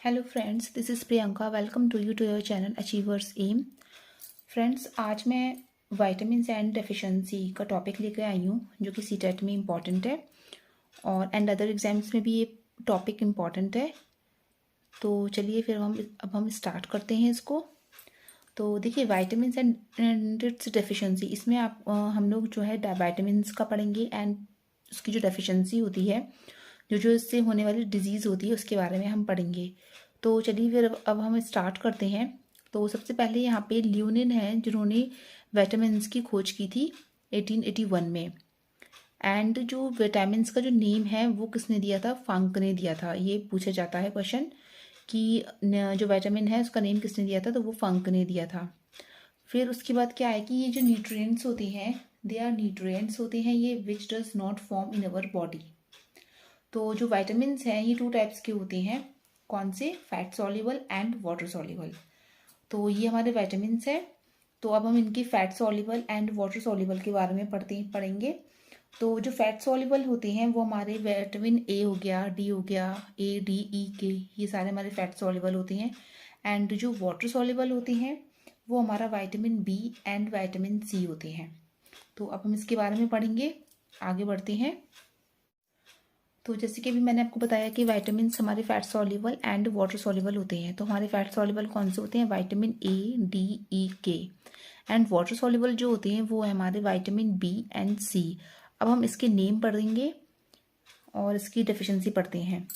Hello friends, this is Priyanka. Welcome to your channel achievers M. Friends, आज मैं vitamins and deficiency का topic लेकर आई हूँ जो कि सीटेट में इम्पॉर्टेंट है और अदर एग्जाम्स में भी ये टॉपिक इम्पॉर्टेंट है। तो चलिए फिर हम स्टार्ट करते हैं इसको। तो देखिए, विटामिन्स एंड इट्स डेफिशिएंसी, इसमें हम लोग जो है विटामिन्स का पढ़ेंगे एंड उसकी जो डेफिशिएंसी होती है, जो इससे होने वाली डिजीज़ होती है उसके बारे में हम पढ़ेंगे। तो चलिए फिर अब हम स्टार्ट करते हैं। तो सबसे पहले यहाँ पे ल्यूनिन है जिन्होंने विटामिन्स की खोज की थी 1881 में। एंड जो विटामिन्स का जो नेम है वो किसने दिया था? फंक ने दिया था। ये पूछा जाता है क्वेश्चन कि जो विटामिन है उसका नेम किसने दिया था, तो वो फंक ने दिया था। फिर उसके बाद क्या है कि ये जो न्यूट्रिएंट्स होते हैं, दे आर न्यूट्रिएंट्स होते हैं ये which does not form in our body. तो जो विटामिन्स हैं ये 2 टाइप्स के होते हैं। कौन से? Fat soluble and water soluble. तो ये हमारे विटामिन्स हैं। तो अब हम इनके fat soluble and water soluble के बारे में पढ़ेंगे। तो जो फैट सॉल्युबल होते हैं वो हमारे विटामिन ए हो गया, डी हो गया, ए डी ई के, ये सारे हमारे फैट सॉल्युबल होते हैं। एंड जो वाटर सॉल्युबल होते हैं वो हमारा vitamin B and vitamin C होते हैं। तो अब हम इसके बारे में पढ़ेंगे, आगे बढ़ते हैं। तो जैसे कि अभी मैंने आपको बताया कि विटामिन्स हमारे fat soluble and water soluble होते हैं। तो हमारे फैट सॉल्युबल कौन से होते हैं? विटामिन ए, डी, ई, के। एंड वाटर सॉल्युबल जो होते हैं वो है हमारे विटामिन बी एंड सी। अब हम इसके नेम पढ़ेंगे और इसकी डेफिशिएंसी पढ़ते हैं।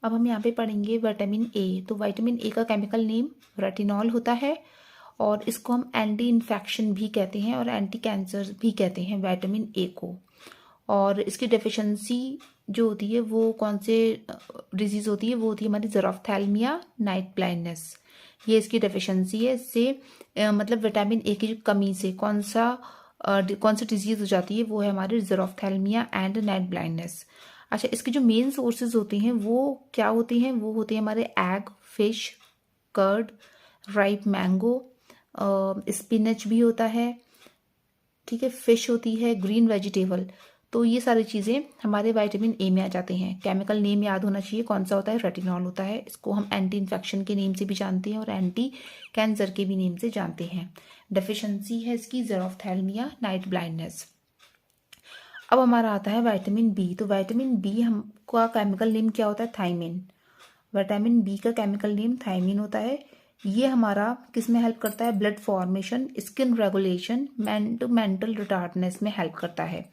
अब हम यहाँ पे पढ़ेंगे विटामिन ए। तो विटामिन ए का केमिकल नेम रेटिनॉल होता है और इसको हम एंटी इन्फेक्शन भी कहते हैं और एंटी कैंसर भी कहते हैं विटामिन ए को। और इसकी डेफिशिएंसी जो होती है वो कौन से डिजीज़ होती है? वो होती है हमारी ज़ेरोफ्थैल्मिया, नाइट ब्लाइंडनेस। ये इसकी डेफिशिएंसी है। इससे मतलब विटामिन ए की जो कमी से कौन सी डिजीज़ हो जाती है? वो है हमारी ज़ेरोफ्थैल्मिया एंड नाइट ब्लाइंडनेस। अच्छा, इसके जो मेन सोर्सेज होते हैं वो क्या होते हैं? वो होते हैं हमारे egg, fish, curd, ripe mango, spinach भी होता है, ठीक है, फिश होती है, ग्रीन वेजिटेबल। तो ये सारी चीज़ें हमारे विटामिन ए में आ जाते हैं। केमिकल नेम याद होना चाहिए, कौन सा होता है? रेटिनॉल होता है। इसको हम एंटी इन्फेक्शन के नेम से भी जानते हैं और एंटी कैंसर के भी नेम से जानते हैं। डेफिशिएंसी है इसकी ज़ेरोफ्थैल्मिया, नाइट ब्लाइंडनेस। अब हमारा आता है विटामिन बी। तो विटामिन बी हमका केमिकल नेम क्या होता है? थायमिन। विटामिन बी का केमिकल नेम थायमिन होता है। ये हमारा किस में हेल्प करता है? Blood formation, skin regulation, mental retardness में हेल्प करता है।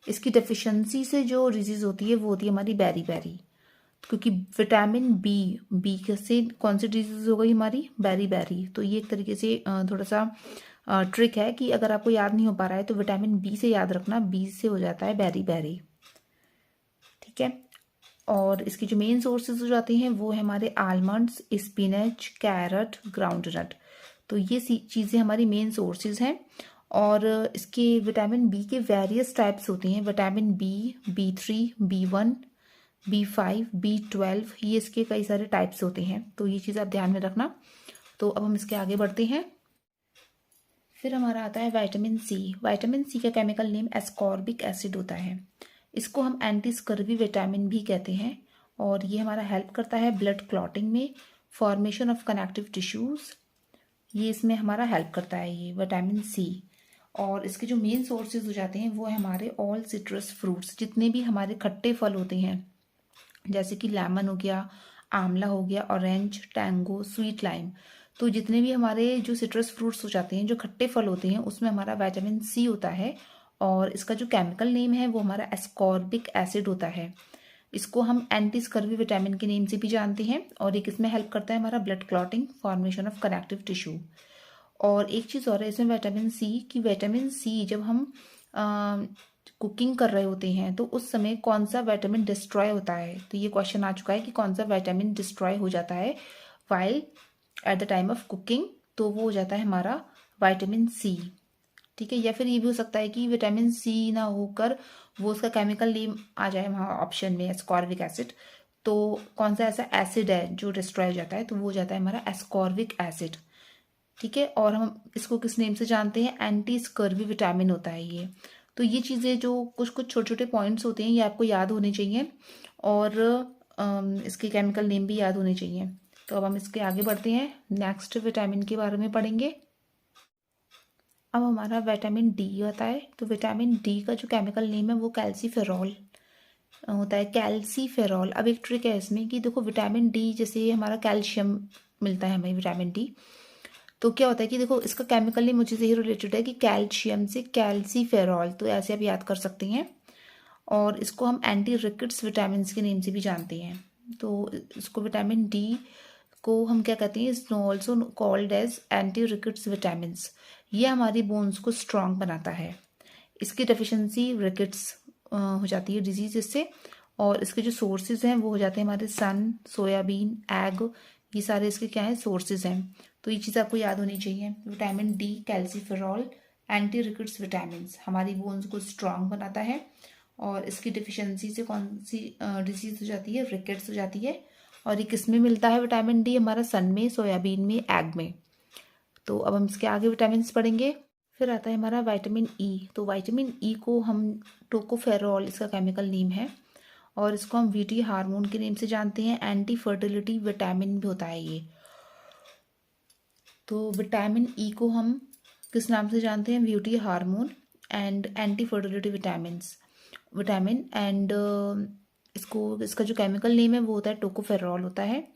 इसकी डेफिशिएंसी से जो डिजीज होती है वो होती है हमारी बेरी, क्योंकि विटामिन बी से कौन सी डिजीज हो गई हमारी? बेरी। तो ये एक तरीके से थोड़ा सा ट्रिक है कि अगर आपको याद नहीं हो पा रहा है तो विटामिन बी से याद रखना, बी से हो जाता है बेरी, ठीक है। और इसकी जो मेन सोर्सेज हो जाती हैं वो है हमारे आलमंड्स, स्पिनच, कैरट, ग्राउंडनट। तो ये चीज़ें हमारी मेन सोर्सेज हैं। और इसके विटामिन बी के वेरियस टाइप्स होते हैं। Vitamin B3, B1, B5, B12, ये इसके कई सारे टाइप्स होते हैं। तो ये चीज़ आप ध्यान में रखना। तो अब हम इसके आगे बढ़ते हैं। फिर हमारा आता है विटामिन सी। विटामिन सी का केमिकल नेम एस्कॉर्बिक एसिड होता है। इसको हम एंटी स्कर्वी विटामिन भी कहते हैं और ये हमारा हेल्प करता है ब्लड क्लॉटिंग में, फॉर्मेशन ऑफ कनेक्टिव टिश्यूज, ये इसमें हमारा हेल्प करता है ये विटामिन सी। और इसके जो मेन सोर्सेज हो जाते हैं वो है हमारे ऑल सिट्रस फ्रूट्स, जितने भी हमारे खट्टे फल होते हैं, जैसे कि लेमन हो गया, आंवला हो गया, ऑरेंज, टैंगो, स्वीट लाइम। तो जितने भी हमारे जो सिट्रस फ्रूट्स हो जाते हैं, जो खट्टे फल होते हैं, उसमें हमारा विटामिन सी होता है। और इसका जो केमिकल नेम है वो हमारा एस्कॉर्बिक एसिड होता है। इसको हम एंटी स्कर्वी विटामिन के नेम से भी जानते हैं। और ये किसमें हेल्प करता है? हमारा blood clotting, formation of connective tissue. और एक चीज़ और है इसमें विटामिन सी, कि विटामिन सी जब हम कुकिंग कर रहे होते हैं तो उस समय कौन सा विटामिन डिस्ट्रॉय होता है? तो ये क्वेश्चन आ चुका है कि कौन सा विटामिन डिस्ट्रॉय हो जाता है while at the time of cooking. तो वो हो जाता है हमारा विटामिन सी, ठीक है। या फिर ये भी हो सकता है कि विटामिन सी ना होकर वो उसका केमिकल नेम आ जाए वहाँ ऑप्शन में, एस्कॉर्बिक एसिड। तो कौन सा ऐसा एसिड है जो डिस्ट्रॉय हो जाता है? तो वो हो जाता है हमारा एस्कॉर्बिक एसिड, ठीक है। और हम इसको किस नेम से जानते हैं? एंटी स्कर्वी विटामिन होता है ये। तो ये चीज़ें जो कुछ छोटे छोटे पॉइंट्स होते हैं ये आपको याद होने चाहिए। और इसके केमिकल नेम भी याद होने चाहिए। तो अब हम इसके आगे बढ़ते हैं, नेक्स्ट विटामिन के बारे में पढ़ेंगे। अब हमारा विटामिन डी आता है। तो विटामिन डी का जो केमिकल नेम है वो कैल्सीफेरॉल होता है, कैल्सीफेरॉल। अब एक ट्रिक है इसमें कि देखो विटामिन डी जैसे हमारा कैल्शियम मिलता है हमें विटामिन डी, तो क्या होता है कि देखो इसका केमिकल नेम मुझे से ही रिलेटेड है कि कैल्शियम से कैल्सीफेरॉल, तो ऐसे आप याद कर सकते हैं। और इसको हम एंटी रिकेट्स विटामिन के नेम से भी जानते हैं। तो इसको विटामिन डी को हम क्या कहते हैं, is also called as anti rickets vitamin. ये हमारी बोन्स को स्ट्रांग बनाता है। इसकी डेफिशिएंसी रिकेट्स हो जाती है डिजीज इससे। और इसके जो सोर्सेज हैं वो हो जाते हैं हमारे सन, सोयाबीन, एग, ये सारे इसके क्या है सोर्सेज हैं। तो ये चीज़ आपको याद होनी चाहिए। Vitamin D, calciferol, anti rickets vitamin हमारी बोन्स को स्ट्रांग बनाता है। और इसकी डिफिशिएंसी से कौन सी डिजीज हो जाती है, रिकेट्स हो जाती है। और ये किस में मिलता है विटामिन डी, हमारा सन में, सोयाबीन में, एग में। तो अब हम इसके आगे विटामिन पढ़ेंगे। फिर आता है हमारा विटामिन ई। तो विटामिन ई को हम टोकोफेरॉल इसका केमिकल नेम है, और इसको हम वीटी हार्मोन के नेम से जानते हैं। एंटी फर्टिलिटी विटामिन भी होता है ये। तो विटामिन ई को हम किस नाम से जानते हैं, VT hormone and anti fertility vitamin and इसका जो केमिकल नेम है वो होता है टोकोफेरॉल होता है।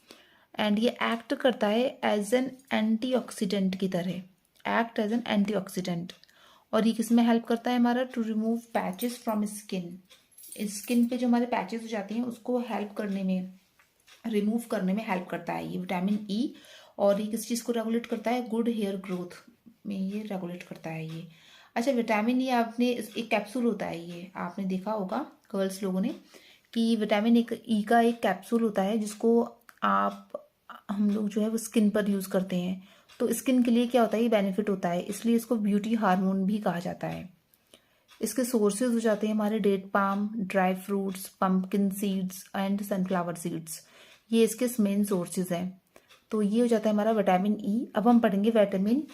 एंड ये एक्ट करता है एज एन एंटीऑक्सीडेंट की तरह, एक्ट एज एन एंटीऑक्सीडेंट। और ये किस में हेल्प करता है हमारा, to remove patches from skin. Skin पे जो हमारे पैचेस हो जाती हैं उसको हेल्प करने में, रिमूव करने में हेल्प करता है ये विटामिन ई। और ये किस चीज़ को रेगुलेट करता है, गुड हेयर ग्रोथ में ये रेगुलेट करता है ये। अच्छा, विटामिन ई आपने एक कैप्सूल होता है, ये आपने देखा होगा गर्ल्स लोगों ने कि विटामिन ई का एक कैप्सूल होता है जिसको हम लोग जो है वो स्किन पर यूज़ करते हैं। तो स्किन के लिए क्या होता है, ये बेनिफिट होता है, इसलिए इसको ब्यूटी हार्मोन भी कहा जाता है। इसके सोर्सेज हो जाते हैं हमारे date palm, dry fruits, pumpkin seeds and sunflower seeds. ये इसके मेन सोर्सेज हैं। तो ये हो जाता है हमारा विटामिन ई। अब हम पढ़ेंगे विटामिन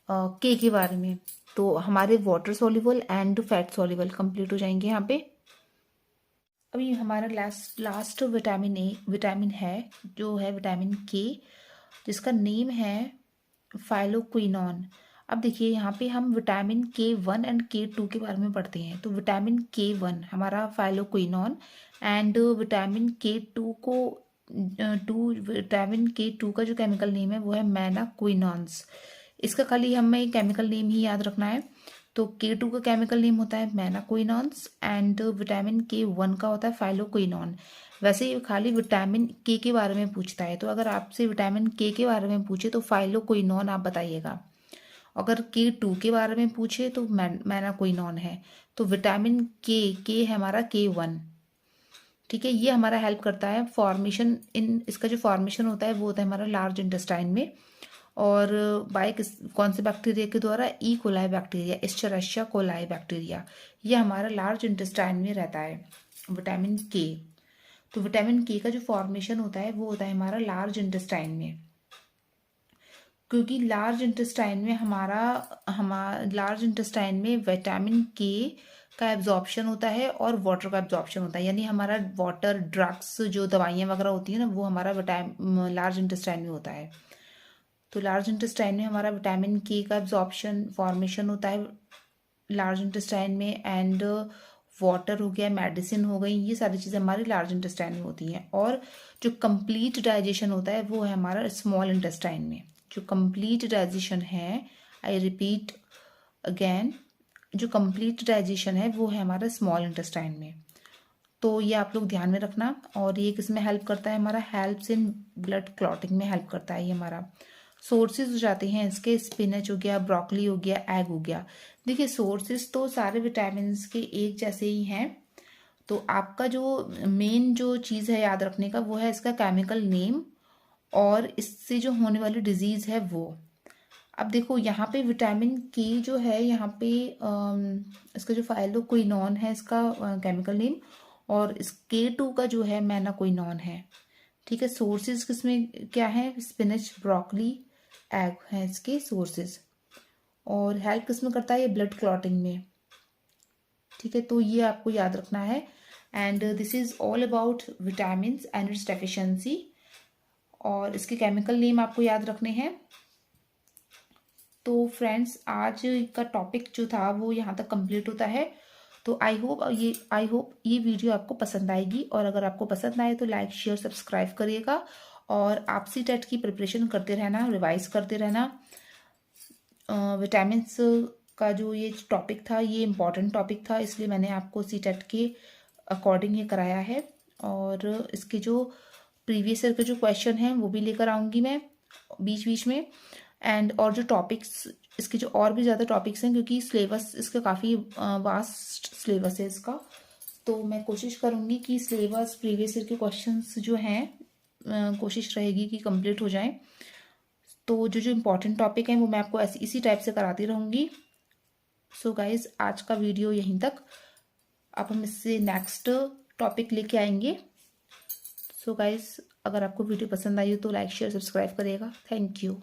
के बारे में। तो हमारे water soluble and fat soluble complete हो जाएंगे यहाँ पे। अभी हमारा लास्ट विटामिन है जो है विटामिन के, जिसका नेम है फाइलोक्विनोन। अब देखिए यहाँ पे हम विटामिन K1 एंड K2 के बारे में पढ़ते हैं। तो विटामिन K1 हमारा फाइलोक्विनोन एंड विटामिन K2 का जो केमिकल नेम है वो है मैनाक्विनोन्स। इसका खाली हमें केमिकल नेम ही याद रखना है। तो K2 का केमिकल नेम होता है मैनाक्विनोन्स एंड विटामिन K1 का होता है फाइलोक्विनोन। वैसे ये खाली विटामिन के बारे में पूछता है, तो अगर आपसे विटामिन के बारे में पूछे तो फाइलोक्विनोन आप बताइएगा। अगर K2 के बारे में पूछे तो मैनाक्विनोन है। तो विटामिन के है हमारा K1। ठीक है, ये हमारा हेल्प करता है फॉर्मेशन इसका जो फॉर्मेशन होता है वो होता है हमारा लार्ज इंटेस्टाइन में। और कौन से बैक्टीरिया के द्वारा, E coli bacteria, Escherichia coli bacteria, ये हमारा लार्ज इंटेस्टाइन में रहता है विटामिन के। तो विटामिन के का जो फॉर्मेशन होता है वो होता है हमारा लार्ज इंटेस्टाइन में, क्योंकि लार्ज इंटेस्टाइन में विटामिन के का एब्जॉर्प्शन होता है और वाटर का एब्जॉर्प्शन होता है। यानी हमारा वाटर, ड्रग्स, जो दवाइयाँ वगैरह होती है ना, वो हमारा लार्ज इंटेस्टाइन में होता है। तो लार्ज इंटेस्टाइन में हमारा विटामिन के का एब्जॉर्प्शन, फॉर्मेशन होता है लार्ज इंटेस्टाइन में। एंड वाटर हो गया, मेडिसिन हो गई, ये सारी चीज़ें हमारी लार्ज इंटेस्टाइन में होती हैं। और जो कंप्लीट डाइजेशन होता है वो है हमारा स्मॉल इंटेस्टाइन में। जो कंप्लीट डाइजेशन है, आई रिपीट अगेन, जो कंप्लीट डाइजेशन है वो है हमारा स्मॉल इंटेस्टाइन में। तो ये आप लोग ध्यान में रखना। और ये किस में हेल्प करता है, हमारा हेल्प्स इन ब्लड क्लॉटिंग में हेल्प करता है। ये हमारा सोर्सेज हो जाते हैं इसके, स्पिनच हो गया, ब्रोकली हो गया, एग हो गया। देखिए सोर्सेज तो सारे विटामिन के एक जैसे ही हैं। तो आपका जो मेन जो चीज़ है याद रखने का वो है इसका केमिकल नेम और इससे जो होने वाली डिजीज़ है वो। अब देखो यहाँ पे विटामिन के जो है, यहाँ पे इसका जो फाइलोक्विनोन है इसका केमिकल नेम, और इस K2 का जो है मैनाक्विनोन है। ठीक है, सोर्सेज किसमें क्या है, स्पिनच, ब्रोकली, एग है इसके सोर्सेज। और हेल्प किसमें करता है, ये ब्लड क्लॉटिंग में। ठीक है, तो ये आपको याद रखना है and this is all about vitamin and it's deficiency, और इसके केमिकल नेम आपको याद रखने हैं। तो फ्रेंड्स, आज का टॉपिक जो था वो यहाँ तक कंप्लीट होता है। तो आई होप ये वीडियो आपको पसंद आएगी, और अगर आपको पसंद आए तो लाइक शेयर सब्सक्राइब करिएगा, और आप सीटेट की प्रिपरेशन करते रहना, रिवाइज करते रहना। विटामिन्स का जो ये टॉपिक था ये इम्पॉर्टेंट टॉपिक था, इसलिए मैंने आपको सीटेट के अकॉर्डिंग ये कराया है। और इसके जो प्रीवियस ईयर के जो क्वेश्चन हैं वो भी लेकर आऊँगी मैं बीच बीच में। एंड और जो टॉपिक्स इसके जो और भी ज़्यादा टॉपिक्स हैं, क्योंकि सिलेबस इसका काफ़ी वास्ट सिलेबस है इसका, तो मैं कोशिश करूँगी कि सिलेबस प्रीवियस ईयर के क्वेश्चंस जो हैं कोशिश रहेगी कि कंप्लीट हो जाएं। तो जो जो इम्पोर्टेंट टॉपिक हैं वो मैं आपको इसी टाइप से कराती रहूँगी। सो गाइज, आज का वीडियो यहीं तक। अब हम इससे नेक्स्ट टॉपिक लेके आएंगे। सो गाइज, अगर आपको वीडियो पसंद आई हो तो लाइक शेयर सब्सक्राइब करिएगा। Thank you.